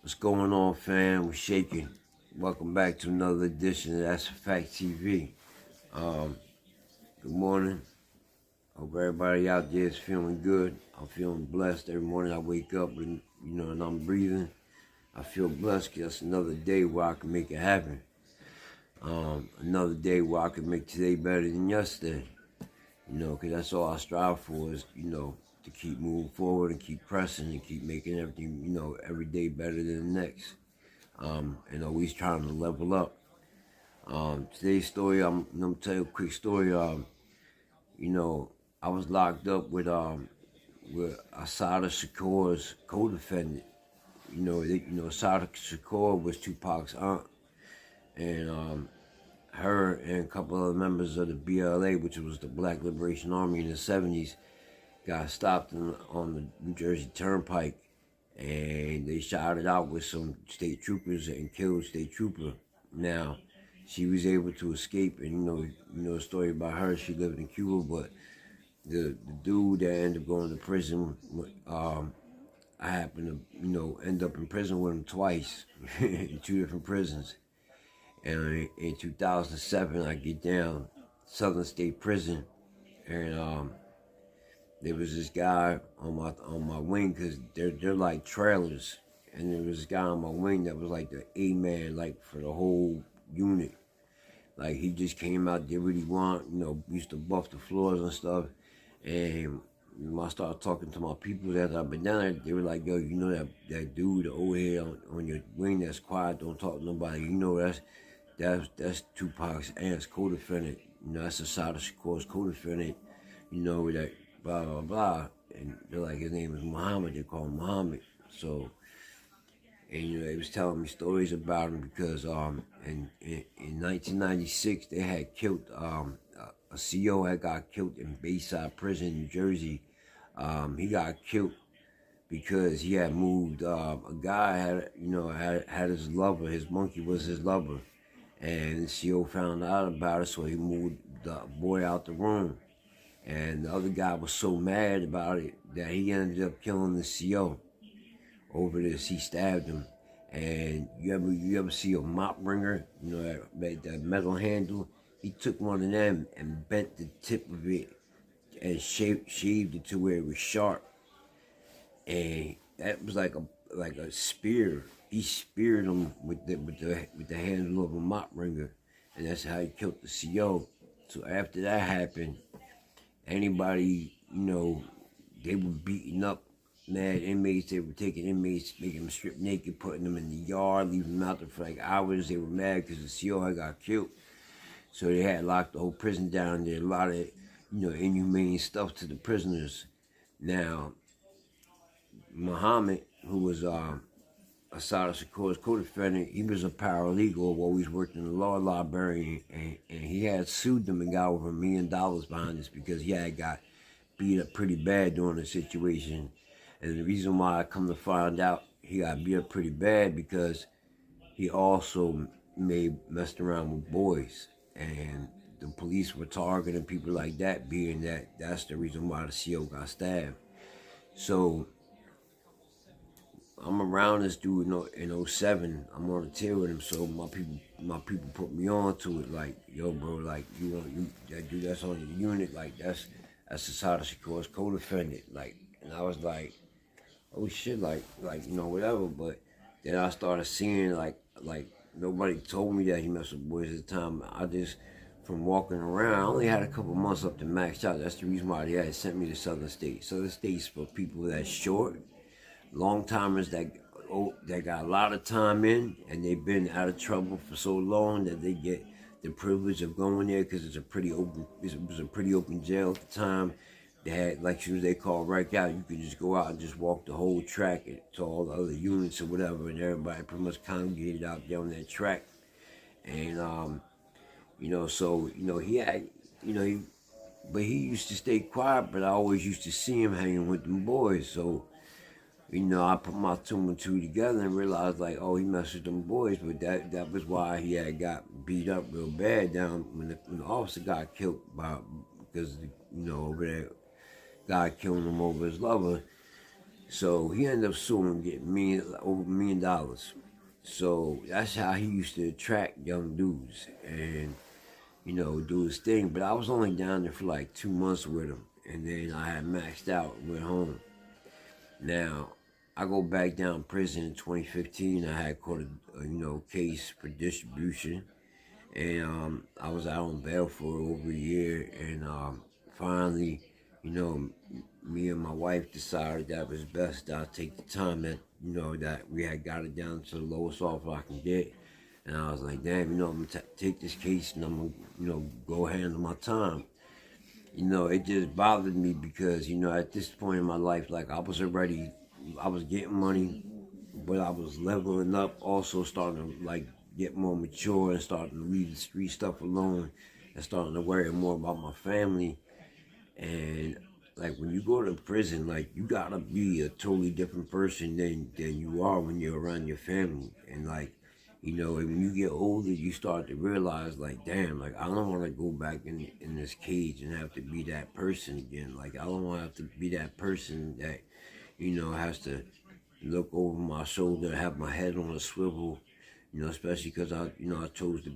What's going on, fam? We're shaking. Welcome back to another edition of That's a Fact TV. Good morning. Hope everybody out there is feeling good. I'm feeling blessed. Every morning I wake up and and I'm breathing. I feel blessed because it's another day where I can make it happen. Another day where I can make today better than yesterday. Because that's all I strive for is, to keep moving forward and keep pressing and keep making everything, every day better than the next. And always trying to level up. Today's story, I'm gonna tell you a quick story. I was locked up with Assata Shakur's co-defendant. Assata Shakur was Tupac's aunt, and her and a couple other members of the BLA, which was the Black Liberation Army in the 70s, got stopped on the New Jersey Turnpike, and they shot it out with some state troopers and killed state trooper. Now, she was able to escape, and you know the story about her. She lived in Cuba, but the dude that ended up going to prison, I happened to end up in prison with him twice in two different prisons. And in 2007, I get down Southern State Prison, and there was this guy on my wing, because they're like trailers, and there was this guy on my wing that was like the A-man, like for the whole unit. Like, he just came out, did what he want, used to buff the floors and stuff. And when I started talking to my people that I've been down there, they were like, yo, that dude, the old head on your wing that's quiet, don't talk to nobody, that's Tupac's aunt's co-defendant. That's Assata Shakur's co-defendant, that blah, blah, blah. And they're like, his name is Muhammad. They call him Muhammad. So, and, they was telling me stories about him because in 1996, they had killed, a CO had got killed in Bayside Prison, New Jersey. He got killed because he had moved, a guy had his lover, his monkey was his lover. And the CO found out about it, so he moved the boy out the room. And the other guy was so mad about it that he ended up killing the CO over this. He stabbed him. And you ever see a mop wringer, that metal handle? He took one of them and bent the tip of it and shaved it to where it was sharp. And that was like a spear. He speared him with the handle of a mop wringer, and that's how he killed the CO. So after that happened, anybody, they were beating up mad inmates. They were taking inmates, making them strip naked, putting them in the yard, leaving them out there for like hours. They were mad because the CO had got killed. So they had locked the whole prison down. There a lot of, inhumane stuff to the prisoners. Now, Muhammad, who was Assata Shakur's co-defendant, he was a paralegal, always worked in the law library, and he had sued them and got over $1 million behind this because he had got beat up pretty bad during the situation. And the reason why I come to find out he got beat up pretty bad because he also messed around with boys, and the police were targeting people like that, being that's the reason why the CO got stabbed. So I'm around this dude in 07. I'm on the tail with him, so my people put me on to it. Like, yo, bro, like that dude that's on your unit, like that's Assata Shakur's co-defendant. Like, and I was like, oh shit, like whatever. But then I started seeing like nobody told me that he messed with boys at the time. I just, from walking around, I only had a couple months up to max out. That's the reason why they had sent me to Southern State. Southern State's for people that's short, long timers that got a lot of time in, and they've been out of trouble for so long that they get the privilege of going there because it was a pretty open jail at the time. They had lectures they call right out. You could just go out and just walk the whole track to all the other units or whatever, and everybody pretty much congregated out there on that track. And so he had, but he used to stay quiet. But I always used to see him hanging with them boys. So I put my two and two together and realized like, oh, he messed with them boys. But that was why he had got beat up real bad down when the officer got killed because over there, guy killing him over his lover. So he ended up suing, getting over $1 million. So that's how he used to attract young dudes and, do his thing. But I was only down there for like 2 months with him, and then I had maxed out and went home. Now, I go back down in prison in 2015. I had caught a case for distribution, and I was out on bail for over a year, and finally, you know, me and my wife decided that was best that I take the time that that we had got it down to the lowest offer I can get, and I was like, damn, I'm gonna take this case and I'm gonna go handle my time. It just bothered me because at this point in my life, like I was getting money, but I was leveling up, also starting to like get more mature and starting to leave the street stuff alone and starting to worry more about my family. And like when you go to prison, like you gotta be a totally different person than you are when you're around your family. And like, when you get older, you start to realize like, damn, like I don't want to go back in this cage and have to be that person again. Like I don't want to have to be that person that, has to look over my shoulder, have my head on a swivel, especially because I chose to,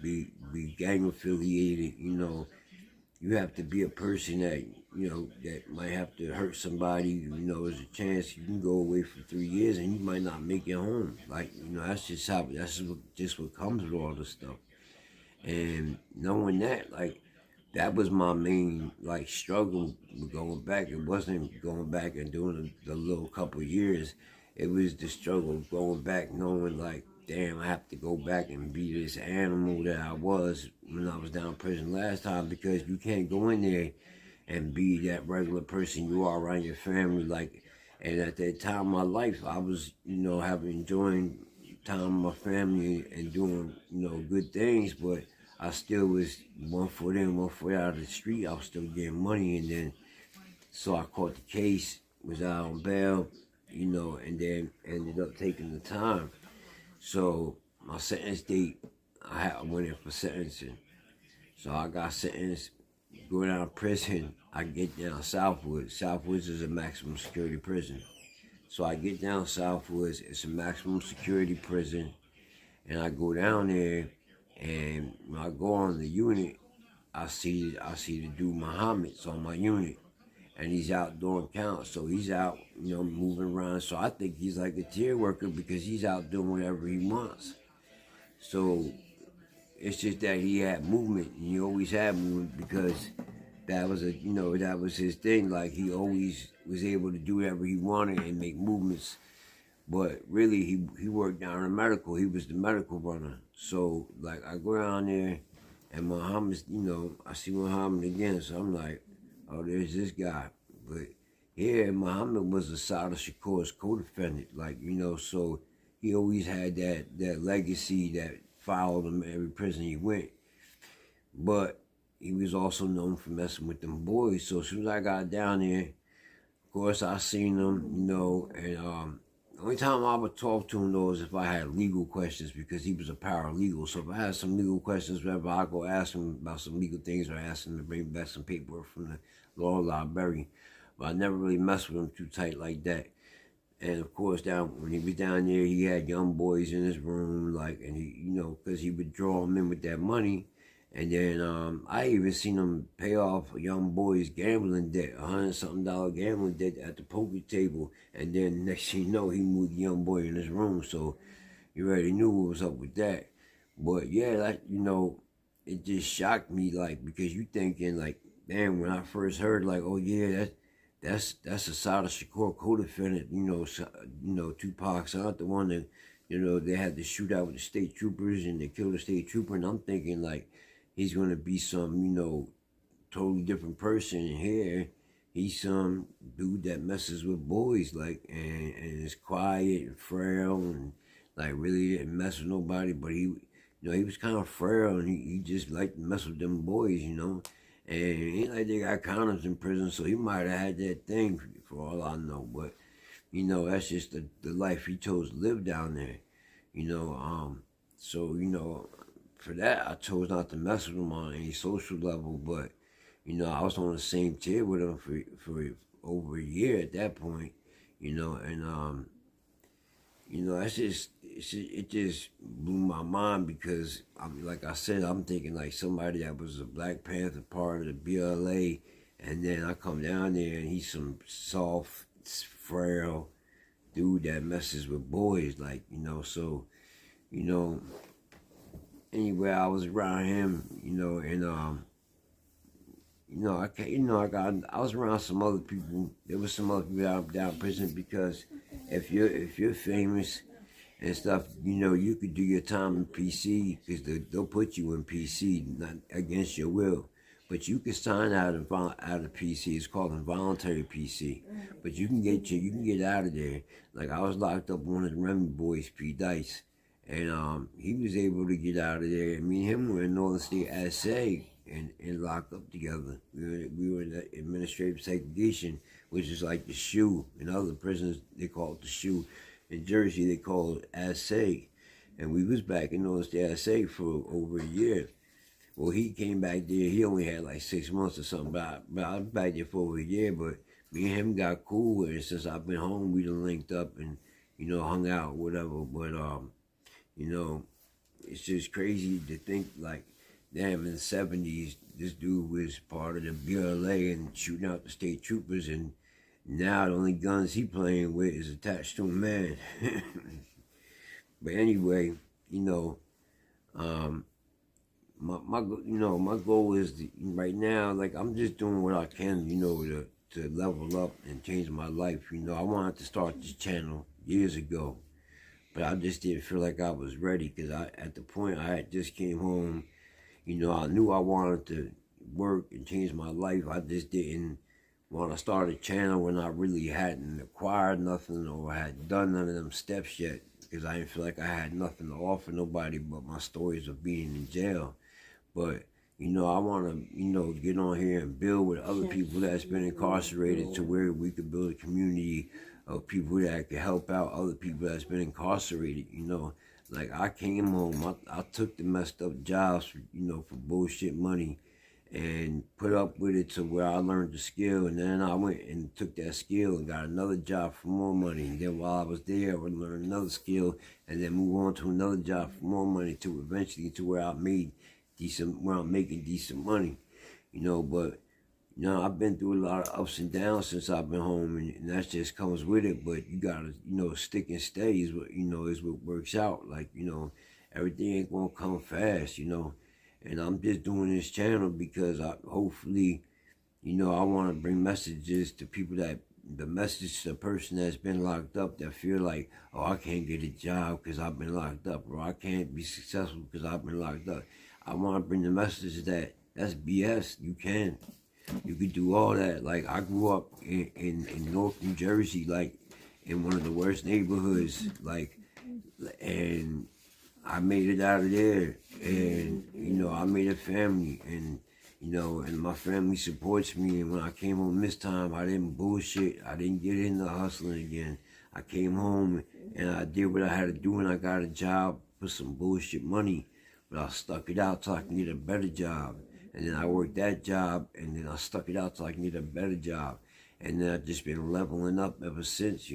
be gang affiliated. You have to be a person that, that might have to hurt somebody. There's a chance you can go away for 3 years and you might not make it home. Like, that's just what comes with all this stuff. And knowing that, like, that was my main, like, struggle with going back. It wasn't going back and doing the little couple years. It was the struggle of going back knowing, like, damn, I have to go back and be this animal that I was when I was down in prison last time, because you can't go in there and be that regular person you are around your family. Like, and at that time of my life, I was, enjoying time with my family and doing, good things, but I still was 1 foot in, 1 foot out of the street. I was still getting money, and then so I caught the case, was out on bail, and then ended up taking the time. So my sentence date, I went in for sentencing. So I got sentenced, go down to prison. I get down Southwoods. Southwoods is a maximum security prison. So I get down Southwoods, it's a maximum security prison, and I go down there, and when I go on the unit, I see the dude Muhammad's on my unit, and he's out doing counts. So he's out, moving around. So I think he's like a tier worker because he's out doing whatever he wants. So it's just that he had movement, and he always had movement because that was that was his thing. Like he always was able to do whatever he wanted and make movements. But really, he worked down in medical. He was the medical runner. So like I go down there, and Muhammad's, I see Muhammad again. So I'm like, oh, there's this guy. But here, Muhammad was Assata Shakur's co-defendant. Like, so he always had that legacy that followed him every prison he went. But he was also known for messing with them boys. So as soon as I got down there, of course, I seen him, and the only time I would talk to him, though, is if I had legal questions, because he was a paralegal. So if I had some legal questions, whatever, I'd go ask him about some legal things or ask him to bring back some paperwork from the law library. But I never really messed with him too tight like that. And of course, when he was down there, he had young boys in his room, like, and he, because he would draw them in with that money. And then I even seen him pay off a young boy's gambling debt, $100-something gambling debt at the poker table. And then next thing you know, he moved the young boy in his room. So you already knew what was up with that. But yeah, that, it just shocked me, like, because you thinking, like, damn, when I first heard, like, oh yeah, that's Assata Shakur, co-defendant, Tupacs aren't the one that, they had the shootout with the state troopers and they killed the state trooper. And I'm thinking, like, he's going to be some, totally different person. And here, he's some dude that messes with boys, like, and is quiet and frail and, like, really didn't mess with nobody. But he, he was kind of frail, and he just liked to mess with them boys, And it ain't like they got condoms in prison, so he might have had that thing for all I know. But, that's just the life he chose to live down there, So, for that, I chose not to mess with him on any social level. But, I was on the same tier with him for over a year at that point. and it just blew my mind because like I said, I'm thinking like somebody that was a Black Panther part of the BLA, and then I come down there and he's some soft, frail dude that messes with boys, like, so, you know, anyway, I was around him, and I was around some other people. There was some other people down in prison because if you're famous and stuff, you could do your time in PC because they'll put you in PC, not against your will. But you can sign out of PC. It's called involuntary PC. But you can get out of there. Like I was locked up with one of the Remy boys, P Dice, and he was able to get out of there. And me and him were in Northern State Assay and locked up together. We were in the administrative segregation, which is like the shoe. In other prisons, they call it the shoe. In Jersey, they call it Assay. And we was back in Northern State Assay for over a year. Well, he came back there. He only had like 6 months or something, but I was back there for over a year. But me and him got cool, and since I've been home, we done linked up and hung out, whatever. But it's just crazy to think like, damn, in the 70s, this dude was part of the BLA and shooting out the state troopers, and now the only guns he playing with is attached to a man. But anyway, my goal is right now, like I'm just doing what I can, to level up and change my life. I wanted to start this channel years ago, but I just didn't feel like I was ready because at the point I had just came home. I knew I wanted to work and change my life. I just didn't want to start a channel when I really hadn't acquired nothing or had done none of them steps yet, because I didn't feel like I had nothing to offer nobody but my stories of being in jail. But, I want to, get on here and build with other people that's been incarcerated to where we could build a community of people that could help out other people that's been incarcerated, Like I came home, I took the messed up jobs, for bullshit money and put up with it to where I learned the skill. And then I went and took that skill and got another job for more money. And then while I was there, I would learn another skill and then move on to another job for more money to eventually to where I'm making decent money, but I've been through a lot of ups and downs since I've been home, and that just comes with it. But you gotta, stick and stay is what, is what works out. Like, everything ain't gonna come fast, And I'm just doing this channel because hopefully, I want to bring messages to people the message to the person that's been locked up that feel like, oh, I can't get a job because I've been locked up, or I can't be successful because I've been locked up. I want to bring the message that that's BS. You can do all that. Like I grew up in North New Jersey, like in one of the worst neighborhoods, like, and I made it out of there, and I made a family, and and my family supports me. And when I came home this time, I didn't bullshit. I didn't get into hustling again. I came home and I did what I had to do, and I got a job for some bullshit money. But I stuck it out till I can get a better job. And then I worked that job, and then I stuck it out till I can get a better job. And then I've just been leveling up ever since,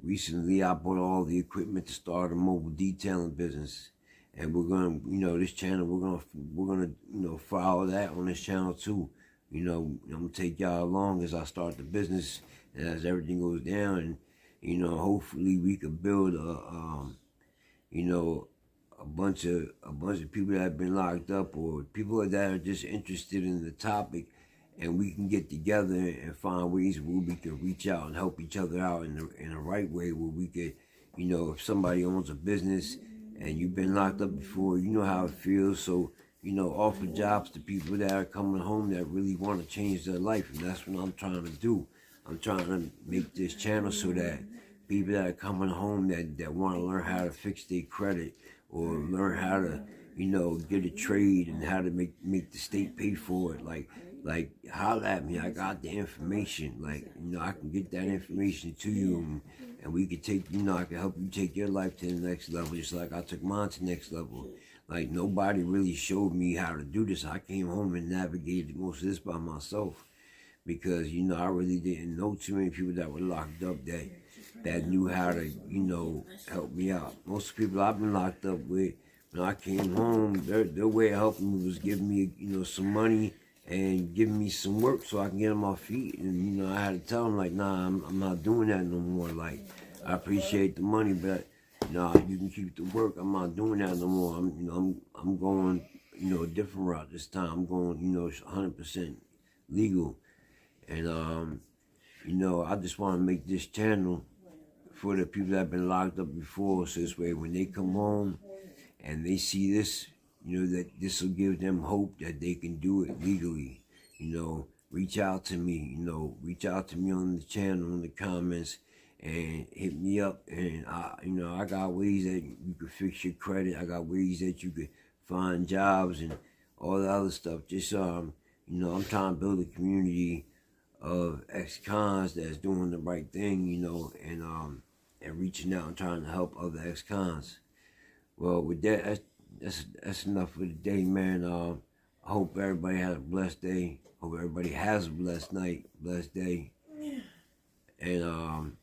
recently I bought all the equipment to start a mobile detailing business. And we're gonna, this channel, we're gonna follow that on this channel too. I'm gonna take y'all along as I start the business and as everything goes down. And, hopefully we could build a bunch of people that have been locked up, or people that are just interested in the topic, and we can get together and find ways where we can reach out and help each other out in the right way, where we could, if somebody owns a business and you've been locked up before, you know how it feels. So, offer jobs to people that are coming home that really want to change their life, and that's what I'm trying to do. I'm trying to make this channel so that people that are coming home that want to learn how to fix their credit, or learn how to, get a trade and how to make the state pay for it. Like holler at me. I got the information. Like, I can get that information to you, and we could take, I can help you take your life to the next level, just like I took mine to the next level. Like, nobody really showed me how to do this. I came home and navigated most of this by myself. because, you know, I really didn't know too many people that were locked up that knew how to, you know, help me out. Most people I've been locked up with, when I came home, their way of helping me was giving me, you know, some money and giving me some work so I can get on my feet. And, you know, I had to tell them, like, nah, I'm not doing that no more. Like, I appreciate the money, but, nah, you can keep the work. I'm not doing that no more. I'm going, you know, a different route this time. I'm going, you know, 100% legal. And, you know, I just want to make this channel for the people that have been locked up before, so this way when they come home and they see this, you know, that this will give them hope that they can do it legally. You know, reach out to me, you know, reach out to me on the channel, in the comments, and hit me up. And you know, I got ways that you could fix your credit. I got ways that you could find jobs and all the other stuff. Just you know, I'm trying to build a community of ex-cons that's doing the right thing, you know, and reaching out and trying to help other ex-cons. Well, with that, that's enough for today, man. I hope everybody had a blessed day. Hope everybody has a blessed night, blessed day. And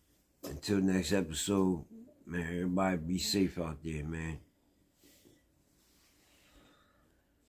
until next episode, man, everybody be safe out there, man.